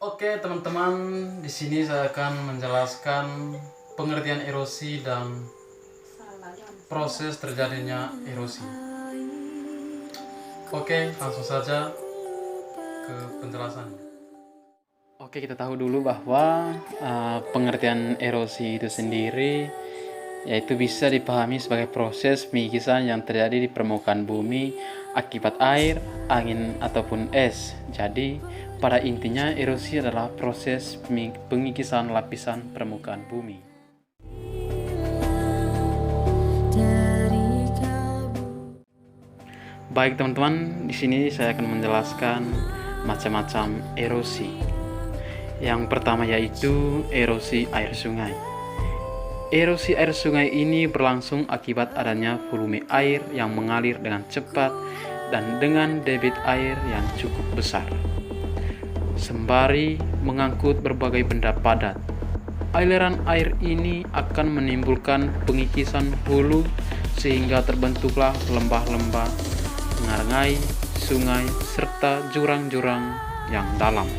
Oke teman-teman, di sini saya akan menjelaskan pengertian erosi dan proses terjadinya erosi. Oke, langsung saja ke penjelasannya. Oke, kita tahu dulu bahwa pengertian erosi itu sendiri yaitu bisa dipahami sebagai proses pengikisan yang terjadi di permukaan bumi akibat air, angin, ataupun es. Jadi, pada intinya erosi adalah proses pengikisan lapisan permukaan bumi. Baik teman-teman, di sini saya akan menjelaskan macam-macam erosi. Yang pertama yaitu erosi air sungai. Erosi air sungai ini berlangsung akibat adanya volume air yang mengalir dengan cepat dan dengan debit air yang cukup besar, sembari mengangkut berbagai benda padat. Aliran air ini akan menimbulkan pengikisan hulu sehingga terbentuklah lembah-lembah, ngarai, sungai, serta jurang-jurang yang dalam.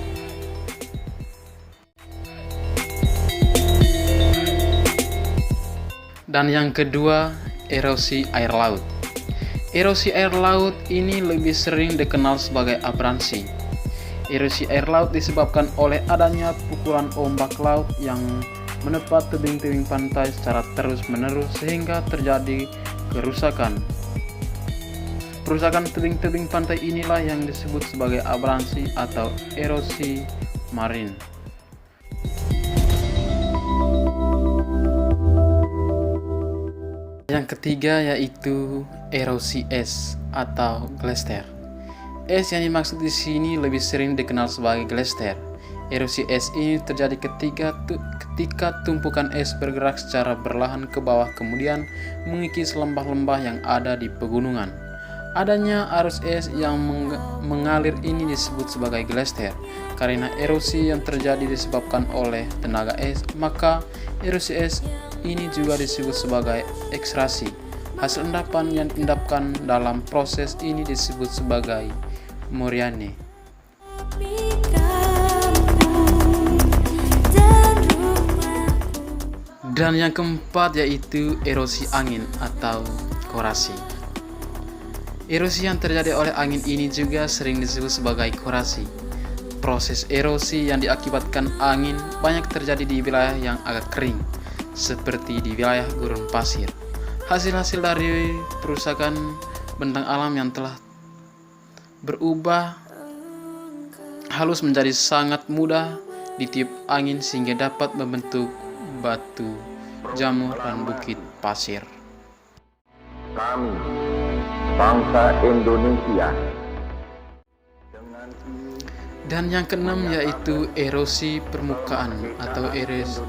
Dan yang kedua, erosi air laut. Erosi air laut ini lebih sering dikenal sebagai abransi. Erosi air laut disebabkan oleh adanya pukulan ombak laut yang menepat tebing-tebing pantai secara terus-menerus sehingga terjadi kerusakan. Kerusakan tebing-tebing pantai inilah yang disebut sebagai abransi atau erosi marin. Yang ketiga yaitu erosi es atau glester. Es yang dimaksud di sini lebih sering dikenal sebagai glester. Erosi es ini terjadi ketika tumpukan es bergerak secara berlahan ke bawah kemudian mengikis lembah-lembah yang ada di pegunungan. Adanya arus es yang mengalir ini disebut sebagai glester. Karena erosi yang terjadi disebabkan oleh tenaga es, maka erosi es ini juga disebut sebagai ekstrasi. Hasil endapan yang diendapkan dalam proses ini disebut sebagai moraine. Dan yang keempat yaitu erosi angin atau korasi. Erosi yang terjadi oleh angin ini juga sering disebut sebagai korasi. Proses erosi yang diakibatkan angin banyak terjadi di wilayah yang agak kering, seperti di wilayah gurun pasir. Hasil-hasil dari perusakan bentang alam yang telah berubah halus menjadi sangat mudah ditiup angin sehingga dapat membentuk batu, jamur, dan bukit pasir. Kami, bangsa Indonesia. Dan yang keenam yaitu erosi permukaan atau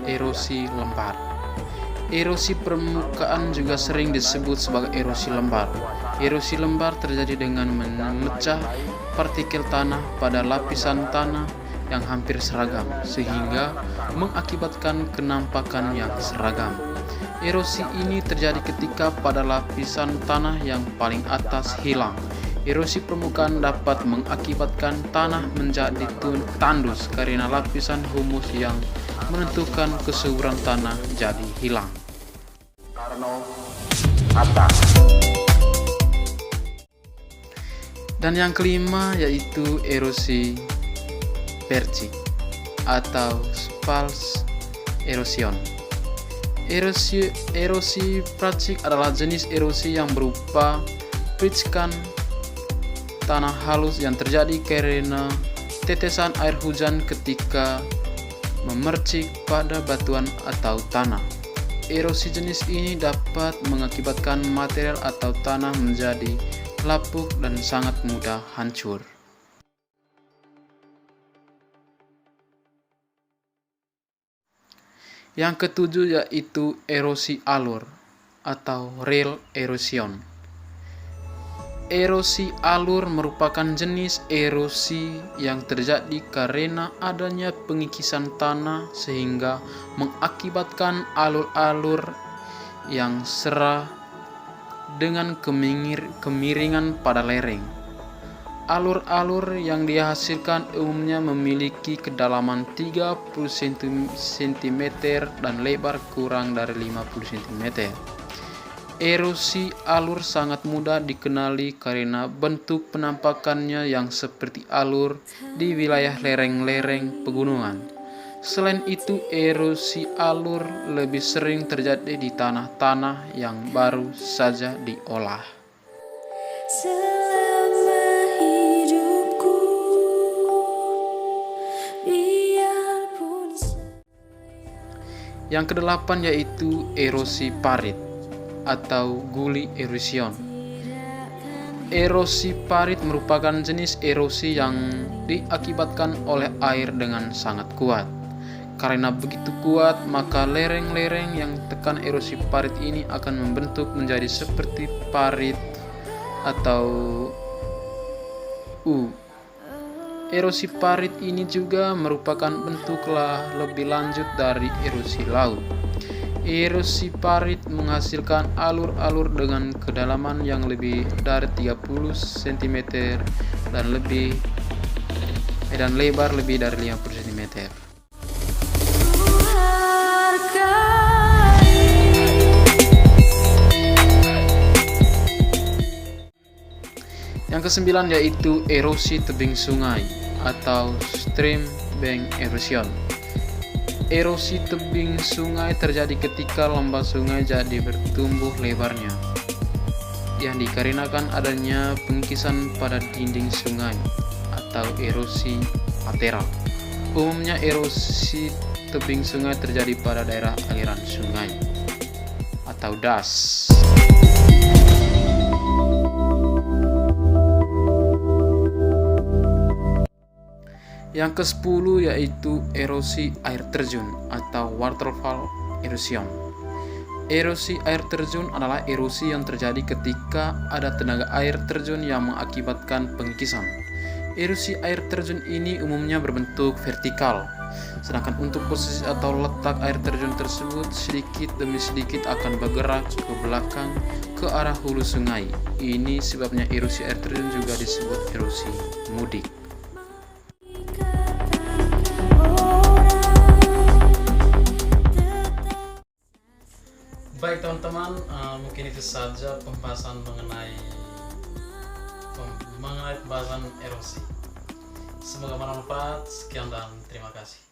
erosi lembar. Erosi permukaan juga sering disebut sebagai erosi lembar. Erosi lembar terjadi dengan memecah partikel tanah pada lapisan tanah yang hampir seragam, sehingga mengakibatkan kenampakan yang seragam. Erosi ini terjadi ketika pada lapisan tanah yang paling atas hilang. Erosi permukaan dapat mengakibatkan tanah menjadi tandus karena lapisan humus yang menentukan kesuburan tanah jadi hilang. Dan yang kelima yaitu erosi percik atau spalk erosion. Erosi percik adalah jenis erosi yang berupa percikan tanah halus yang terjadi karena tetesan air hujan ketika memercik pada batuan atau tanah. Erosi jenis ini dapat mengakibatkan material atau tanah menjadi lapuk dan sangat mudah hancur. Yang ketujuh yaitu erosi alur atau rail erosion. Erosi alur merupakan jenis erosi yang terjadi karena adanya pengikisan tanah sehingga mengakibatkan alur-alur yang serah dengan kemiringan pada lereng. Alur-alur yang dihasilkan umumnya memiliki kedalaman 30 cm dan lebar kurang dari 50 cm. Erosi alur sangat mudah dikenali karena bentuk penampakannya yang seperti alur di wilayah lereng-lereng pegunungan. Selain itu, erosi alur lebih sering terjadi di tanah-tanah yang baru saja diolah. Selama hidupku, biarpun Yang kedelapan yaitu erosi parit atau gully erosion. Erosi parit merupakan jenis erosi yang diakibatkan oleh air dengan sangat kuat. Karena begitu kuat, maka lereng-lereng yang tekan erosi parit ini akan membentuk menjadi seperti parit atau Erosi parit ini juga merupakan bentuk lebih lanjut dari erosi laut. Erosi parit menghasilkan alur-alur dengan kedalaman yang lebih dari 30 cm dan lebar lebih dari 50 cm. Yang kesembilan yaitu erosi tebing sungai atau stream bank erosion. Erosi tebing sungai terjadi ketika lembah sungai jadi bertumbuh lebarnya, yang dikarenakan adanya pengkisan pada dinding sungai atau erosi lateral. Umumnya erosi tebing sungai terjadi pada daerah aliran sungai atau das. Yang ke-10 yaitu erosi air terjun atau waterfall erosion. Erosi air terjun adalah erosi yang terjadi ketika ada tenaga air terjun yang mengakibatkan pengkisan. Erosi air terjun ini umumnya berbentuk vertikal, sedangkan untuk posisi atau letak air terjun tersebut sedikit demi sedikit akan bergerak ke belakang ke arah hulu sungai. Ini sebabnya erosi air terjun juga disebut erosi mudik. Baik teman-teman, mungkin itu saja pembahasan mengenai pembahasan erosi. Semoga bermanfaat. Sekian dan terima kasih.